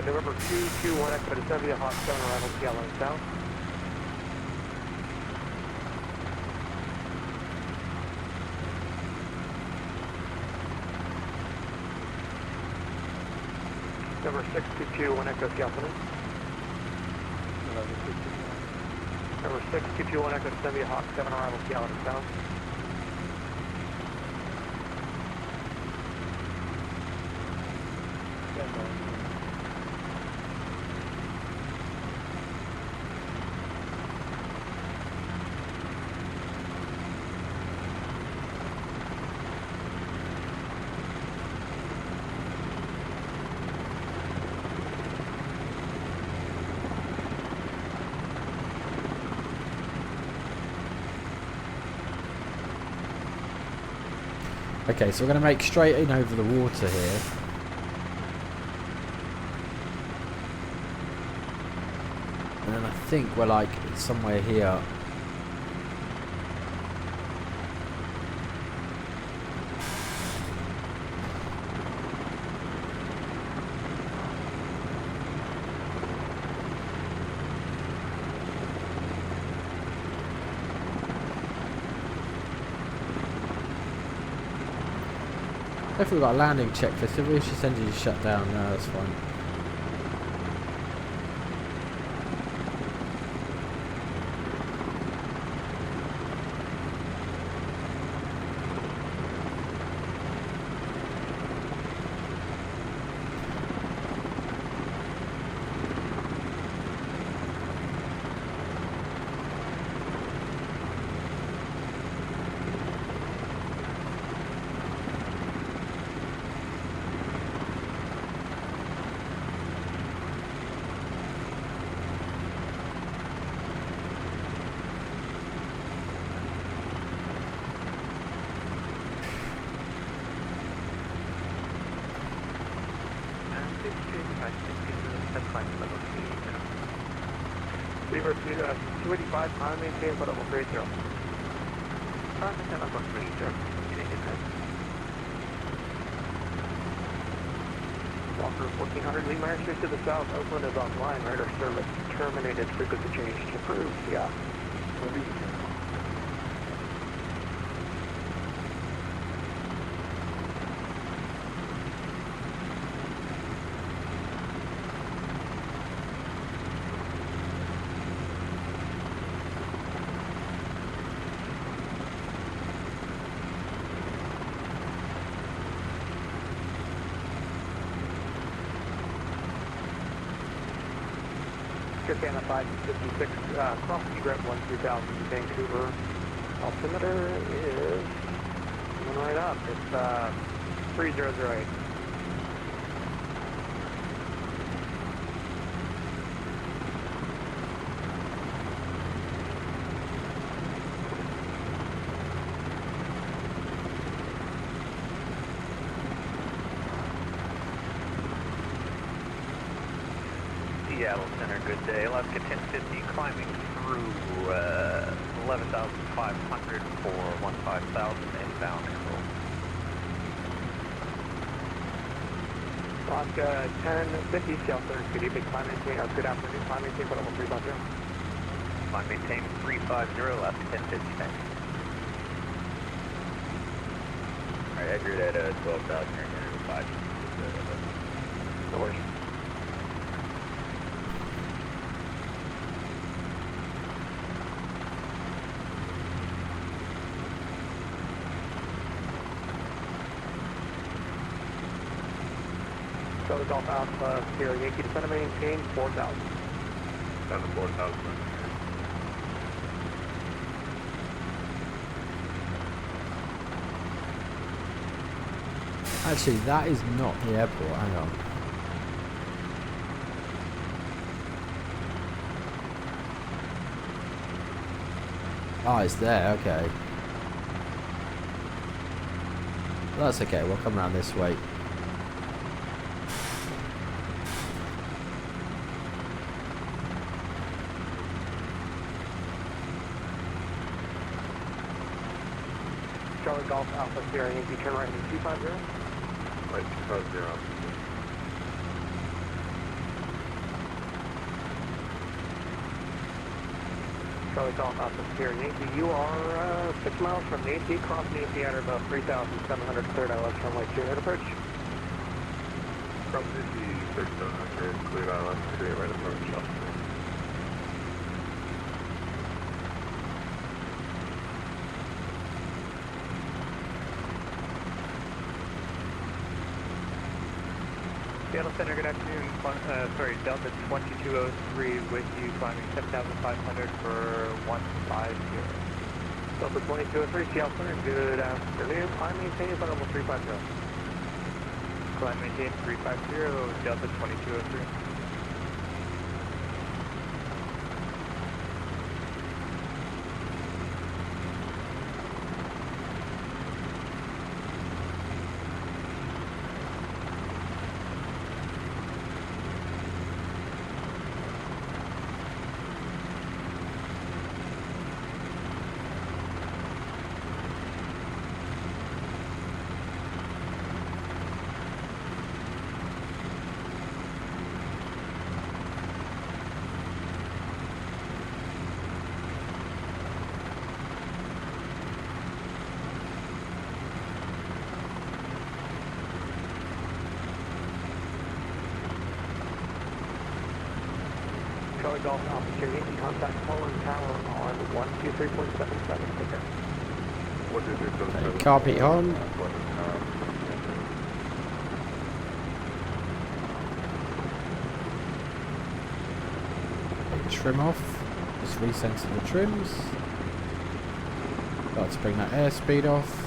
November 221 Echo to 70, Hawk 7 arrival to Yellow South. Number 6221 Echo Scalping. Number 6221 Echo to 70, Hawk 7 arrival to Yellow South. Okay, so we're going to make straight in over the water here. And then I think we're like somewhere here. If we've got a landing checklist, if we should send you shut down, no, that's fine. Beaver 285, I maintain for level 30. Walker 1400, Lee Meyer Street to the south, Oakland is offline, radar service terminated, frequency change approved, yeah. Canada 556, cross egret 13000 Vancouver. Altimeter is coming right up. It's 3008. Seattle Center, good day. Alaska 1050 climbing through 11,500 for 15,000 inbound control. Alaska 1050 Seattle Center, good evening, climb maintain, good afternoon, climb maintain, but almost 350. Climb maintain 350, Alaska 1050, thanks. Alright, Edgar at 12,000, you're going to 5. No worries. Charlie Golf Alpha, Sierra Yankee, descend to maintain 4,000. Down to 4,000. Actually, that is not the airport. Hang on. Oh, it's there. Okay. Well, that's okay. We'll come around this way. Charlie Golf Alpha, Sierra Yankee, turn right into 250. Right, 250. Charlie Golf Alpha, Sierra Yankee, you are 6 miles from Nancy, cross Nancy at about 3,700, cleared out left runway 28 approach. From Nancy, 3,700, cleared out left 28 right approach. Seattle Center, good afternoon. Delta 2203 with you, climbing 7,500 for 150. Delta 2203, Seattle Center, good afternoon. Climb maintain, but almost 350. Climb maintain 350, Delta 2203. Charlie Golf Alpha, Sierra Yankee, contact Poland Tower on 123.77. Take care. Okay, carpet on. Trim off. Just recenter the trims. Start to bring that airspeed off.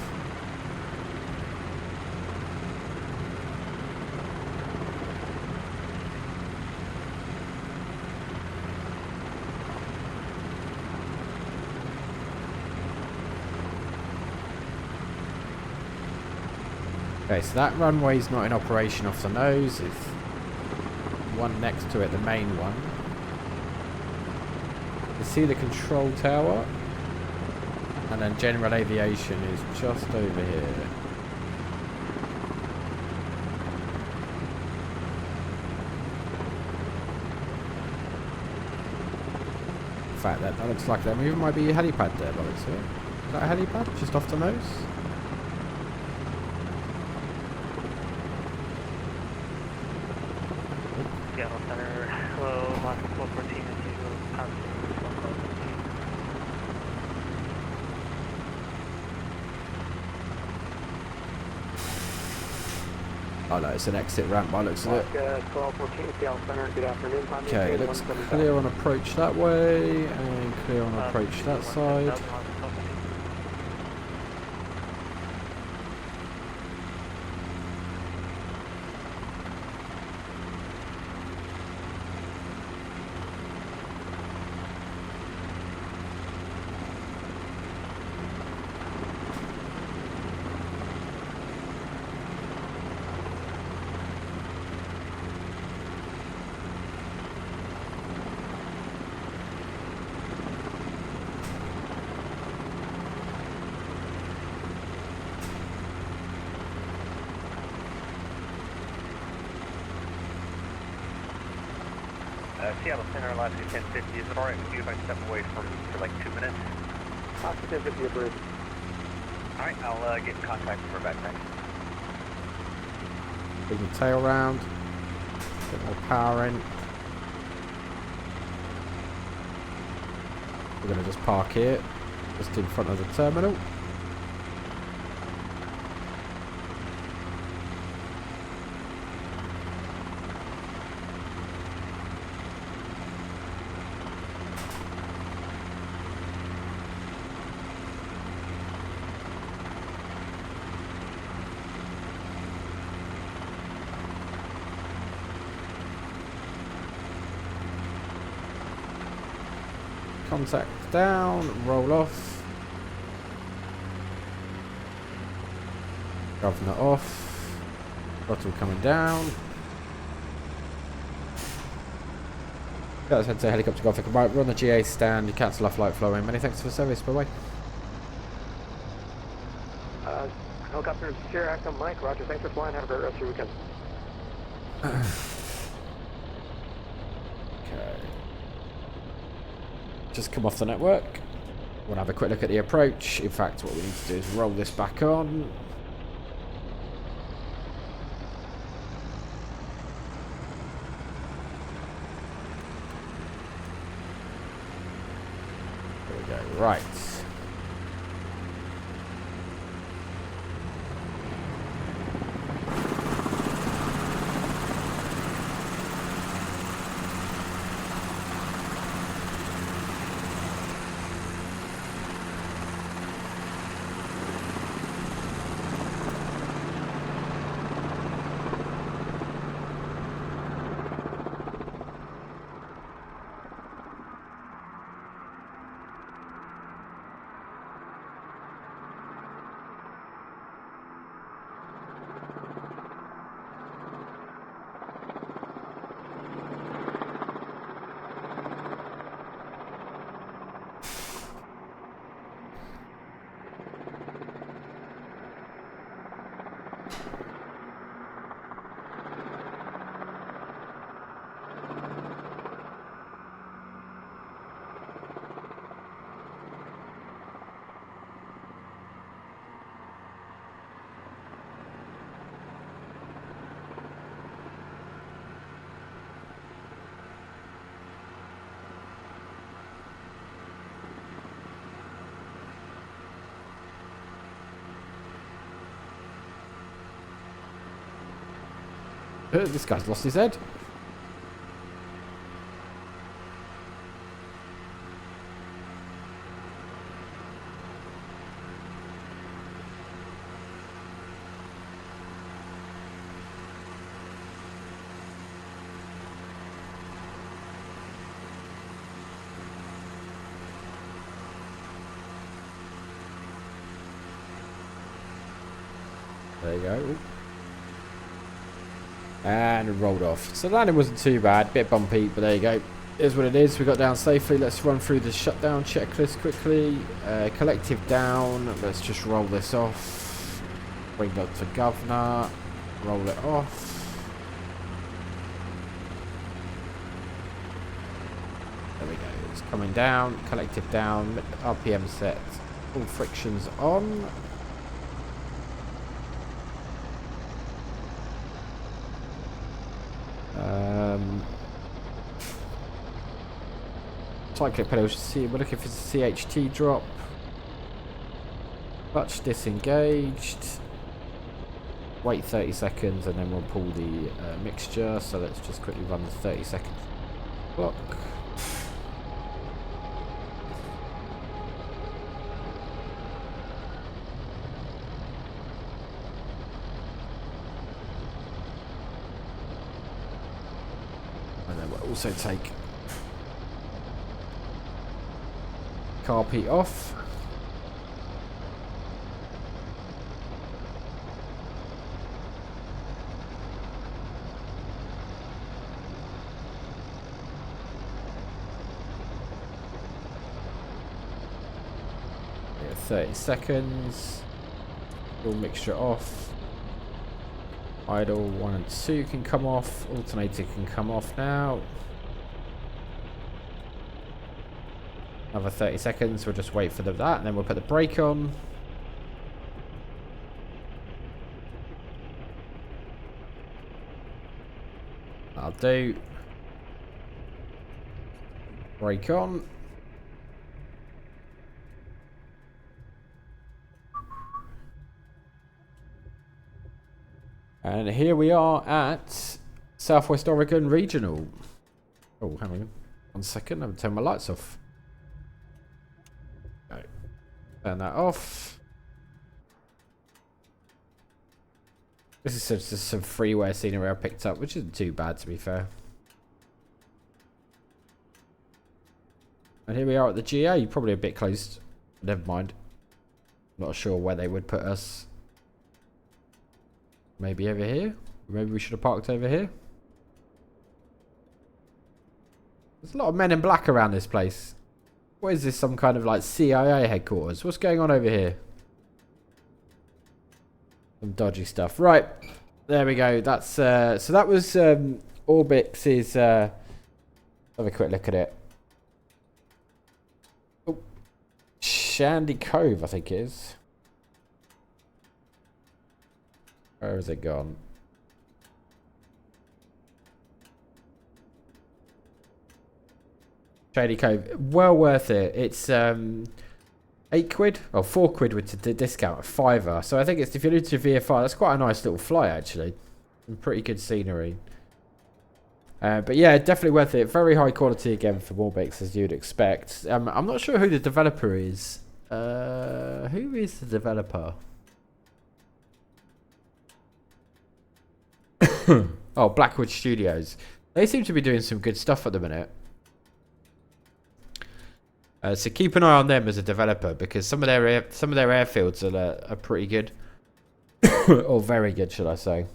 Okay, so that runway's not in operation off the nose. It's one next to it, the main one. You see the control tower, and then general aviation is just over here. In fact, that looks like there even might be a helipad there, by the looks of it. Is that a helipad just off the nose? Seattle Center, hello, Alaska 1214 as usual, Oh no, it's an exit ramp by the looks of it. Alaska 1214, Seattle Center, good afternoon. Okay, it looks clear on approach that way, and clear on approach that side. Seattle Center, Alaska 1050. Is it alright with you if I step away for like 2 minutes? Alaska 1050 approved. Alright, I'll get in contact with her back then. Bring the tail round. Bit more power in. We're going to just park here, just in front of the terminal. Contact down, roll off. Governor off. Throttle coming down. Let's head to helicopter Gothic. Right, we're on the GA stand. Cancel our flight flowing. Many thanks for the service. Bye bye. Helicopter secure, Acom Mike. Roger, thanks for flying. Have a great rest of your weekend. Okay. Just come off the network. We'll have a quick look at the approach. In fact, what we need to do is roll this back on. There we go. Right. This guy's lost his head. There you go. And rolled off. So the landing wasn't too bad, bit bumpy, but there you go. Here's what it is. We got down safely. Let's run through the shutdown checklist quickly. Collective down. Let's just roll this off. Bring that to governor. Roll it off. There we go. It's coming down. Collective down. RPM set. All frictions on. Cyclic pedal, we're looking for the CHT drop. Clutch disengaged. Wait 30 seconds and then we'll pull the mixture. So let's just quickly run the 30 second clock. And then we'll also take carpet off. Yeah, 30 seconds. Fuel mixture off. Idle 1 and 2 can come off. Alternator can come off now. Another 30 seconds. We'll just wait for that, and then we'll put the brake on. I'll do. Brake on. And here we are at Southwest Oregon Regional. Oh, hang on 1 second. I'll turn my lights off. Okay. Turn that off. This is just some freeware scenery I picked up, which isn't too bad, to be fair. And here we are at the GA. Probably a bit close. Never mind. Not sure where they would put us. Maybe over here? Maybe we should have parked over here? There's a lot of men in black around this place. What is this, some kind of like CIA headquarters? What's going on over here? Some dodgy stuff. Right. There we go. That's so that was Orbix's have a quick look at it. Oh, Shandy Cove, I think it is. Where has it gone? Shady Cove, well worth it. It's £8 or £4 with the discount, a £5. So I think it's, if you're new to VFR, that's quite a nice little fly actually. Some pretty good scenery. But yeah, definitely worth it. Very high quality again from Orbix, as you'd expect. I'm not sure who the developer is. Who is the developer? Oh, Blackwood Studios. They seem to be doing some good stuff at the minute. So keep an eye on them as a developer, because some of their airfields are pretty good, or very good, should I say?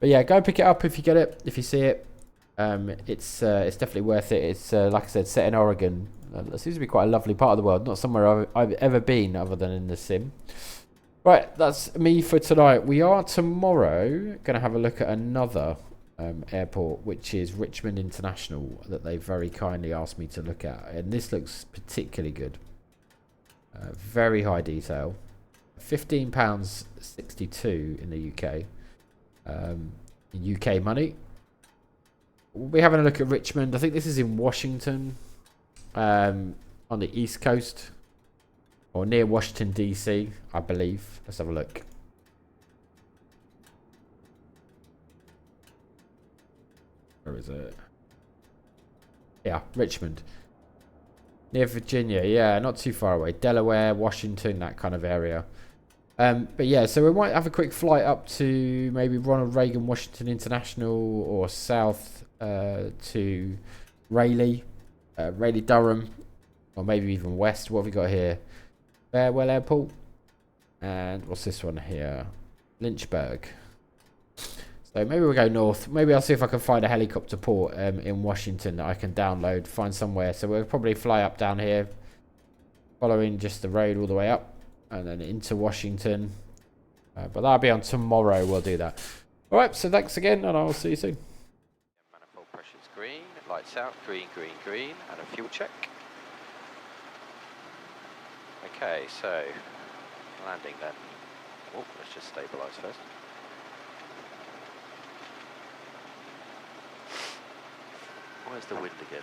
But yeah, go pick it up if you get it, if you see it. It's definitely worth it. It's like I said, set in Oregon. It seems to be quite a lovely part of the world. Not somewhere I've ever been other than in the sim. Right, that's me for tonight. We are tomorrow going to have a look at another airport, which is Richmond International, that they very kindly asked me to look at. And this looks particularly good. Very high detail. £15.62 in the UK. UK money. We'll be having a look at Richmond. I think this is in Washington, on the East Coast. Or near Washington, DC, I believe. Let's have a look. Where is it? Yeah, Richmond. Near Virginia, yeah, not too far away. Delaware, Washington, that kind of area. But yeah, so we might have a quick flight up to maybe Ronald Reagan Washington International, or south to Raleigh, Raleigh-Durham, or maybe even west. What have we got here? Farewell Airport, and what's this one here? Lynchburg. So maybe we'll go north. Maybe I'll see if I can find a helicopter port in Washington that I can download, find somewhere. So we'll probably fly up down here, following just the road all the way up, and then into Washington. But that'll be on tomorrow. We'll do that. All right. So thanks again, and I'll see you soon. Manifold pressure's green. Lights out. Green, green, green, and a fuel check. Okay, so landing then. Oh, let's just stabilise first. Where's the wind again?